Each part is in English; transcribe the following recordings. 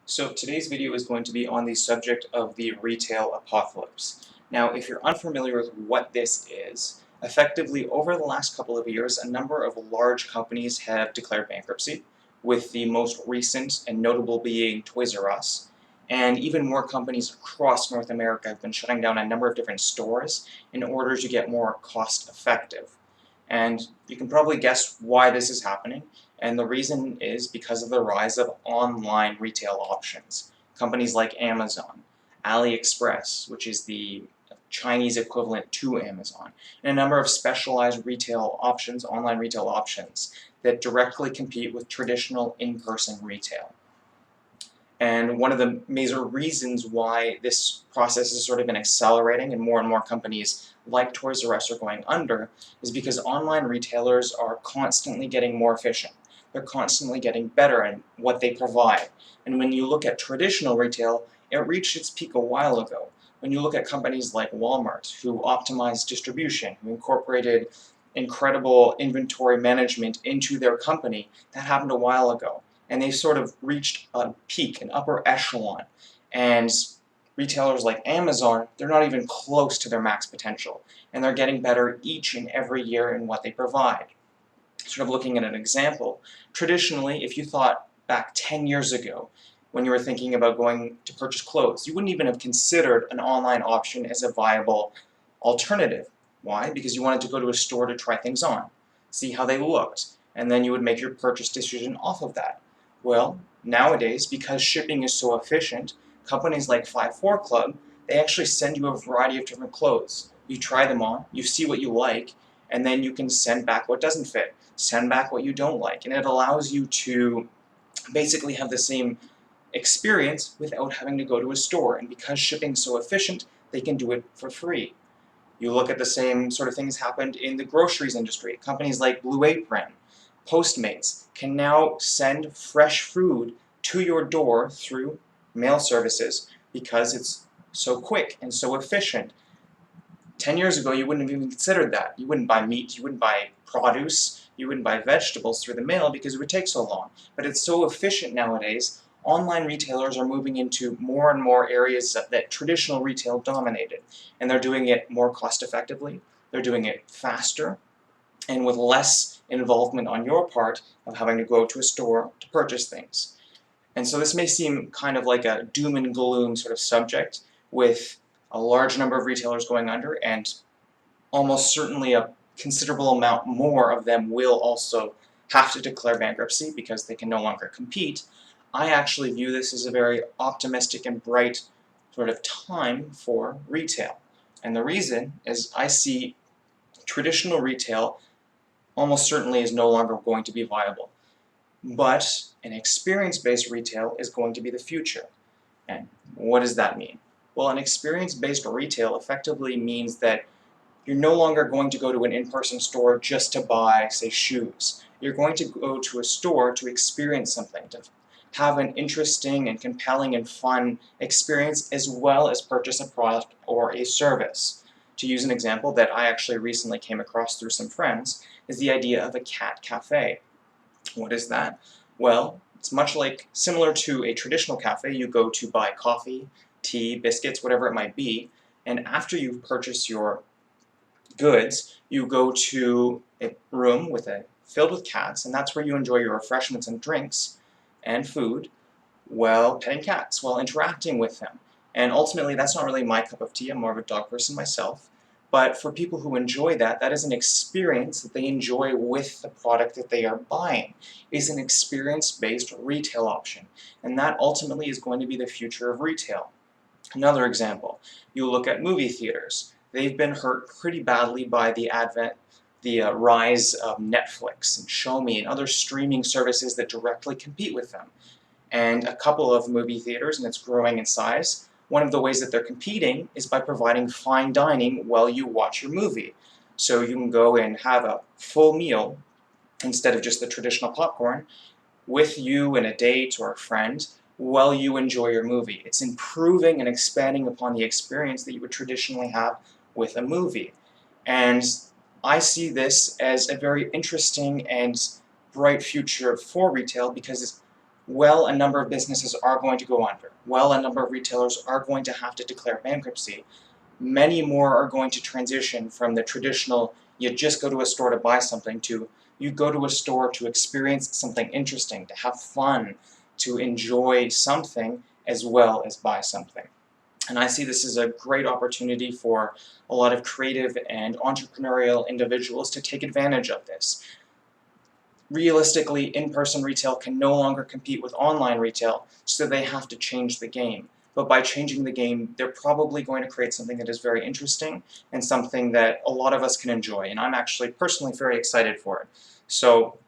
So today's video is going to be on the subject of the retail apocalypse. Now, if you're unfamiliar with what this is, effectively over the last couple of years, a number of large companies have declared bankruptcy, with the most recent and notable being Toys R Us. And even more companies across North America have been shutting down a number of different stores in order to get more cost effective. And you can probably guess why this is happening. And the reason is because of the rise of online retail options. Companies like Amazon, AliExpress, which is the Chinese equivalent to Amazon, and a number of specialized retail options, online retail options, that directly compete with traditional in-person retail. And one of the major reasons why this process has sort of been accelerating and more companies like Toys R Us are going under is because online retailers are constantly getting more efficient. They're constantly getting better at what they provide. And when you look at traditional retail, it reached its peak a while ago. When you look at companies like Walmart, who optimized distribution, who incorporated incredible inventory management into their company, that happened a while ago. And they sort of reached a peak, an upper echelon. And retailers like Amazon, they're not even close to their max potential. And they're getting better each and every year in what they provide. Sort of looking at an example, traditionally, if you thought back 10 years ago, when you were thinking about going to purchase clothes, you wouldn't even have considered an online option as a viable alternative. Why? Because you wanted to go to a store to try things on, see how they looked, and then you would make your purchase decision off of that. Well, nowadays, because shipping is so efficient, companies like 5-4 Club, they actually send you a variety of different clothes. You try them on, you see what you like, and then you can send back what doesn't fit, send back what you don't like, and it allows you to basically have the same experience without having to go to a store. And because shipping's so efficient, they can do it for free. You look at the same sort of things happened in the groceries industry. Companies like Blue Apron, Postmates can now send fresh food to your door through mail services because it's so quick and so efficient. 10 years ago, you wouldn't have even considered that. You wouldn't buy meat, you wouldn't buy produce, you wouldn't buy vegetables through the mail because it would take so long. But it's so efficient nowadays, online retailers are moving into more and more areas that traditional retail dominated. And they're doing it more cost effectively, they're doing it faster, and with less involvement on your part of having to go to a store to purchase things. And so this may seem kind of like a doom and gloom sort of subject with a large number of retailers going under, and almost certainly a considerable amount more of them will also have to declare bankruptcy because they can no longer compete. I actually view this as a very optimistic and bright sort of time for retail. And the reason is I see traditional retail almost certainly is no longer going to be viable. But an experience-based retail is going to be the future. And what does that mean? Well, an experience-based retail effectively means that you're no longer going to go to an in-person store just to buy, say, shoes. You're going to go to a store to experience something, to have an interesting and compelling and fun experience, as well as purchase a product or a service. To use an example that I actually recently came across through some friends, is the idea of a cat cafe. What is that? Well, it's much like similar to a traditional cafe. You go to buy coffee, tea, biscuits, whatever it might be, and after you've purchased your goods, you go to a room filled with cats, and that's where you enjoy your refreshments and drinks and food while petting cats, while interacting with them. And ultimately, that's not really my cup of tea. I'm more of a dog person myself. But for people who enjoy that, that is an experience that they enjoy with the product that they are buying. It's an experience-based retail option. And that ultimately is going to be the future of retail. Another example, you look at movie theaters. They've been hurt pretty badly by the rise of Netflix and Shomi and other streaming services that directly compete with them. And a couple of movie theaters, and it's growing in size, one of the ways that they're competing is by providing fine dining while you watch your movie. So you can go and have a full meal instead of just the traditional popcorn with you and a date or a friend while you enjoy your movie. It's improving and expanding upon the experience that you would traditionally have with a movie. And I see this as a very interesting and bright future for retail because well, a number of businesses are going to go under. Well, a number of retailers are going to have to declare bankruptcy. Many more are going to transition from the traditional, you just go to a store to buy something, to you go to a store to experience something interesting, to have fun, to enjoy something as well as buy something. And I see this as a great opportunity for a lot of creative and entrepreneurial individuals to take advantage of this. Realistically, in-person retail can no longer compete with online retail, so they have to change the game. But by changing the game, they're probably going to create something that is very interesting and something that a lot of us can enjoy. And I'm actually personally very excited for it. So,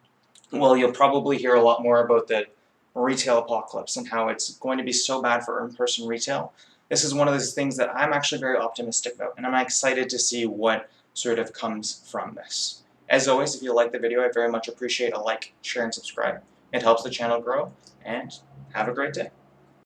well, you'll probably hear a lot more about the retail apocalypse and how it's going to be so bad for in-person retail. This is one of those things that I'm actually very optimistic about, and I'm excited to see what sort of comes from this. As always, if you like the video, I very much appreciate a like, share, and subscribe. It helps the channel grow, and have a great day.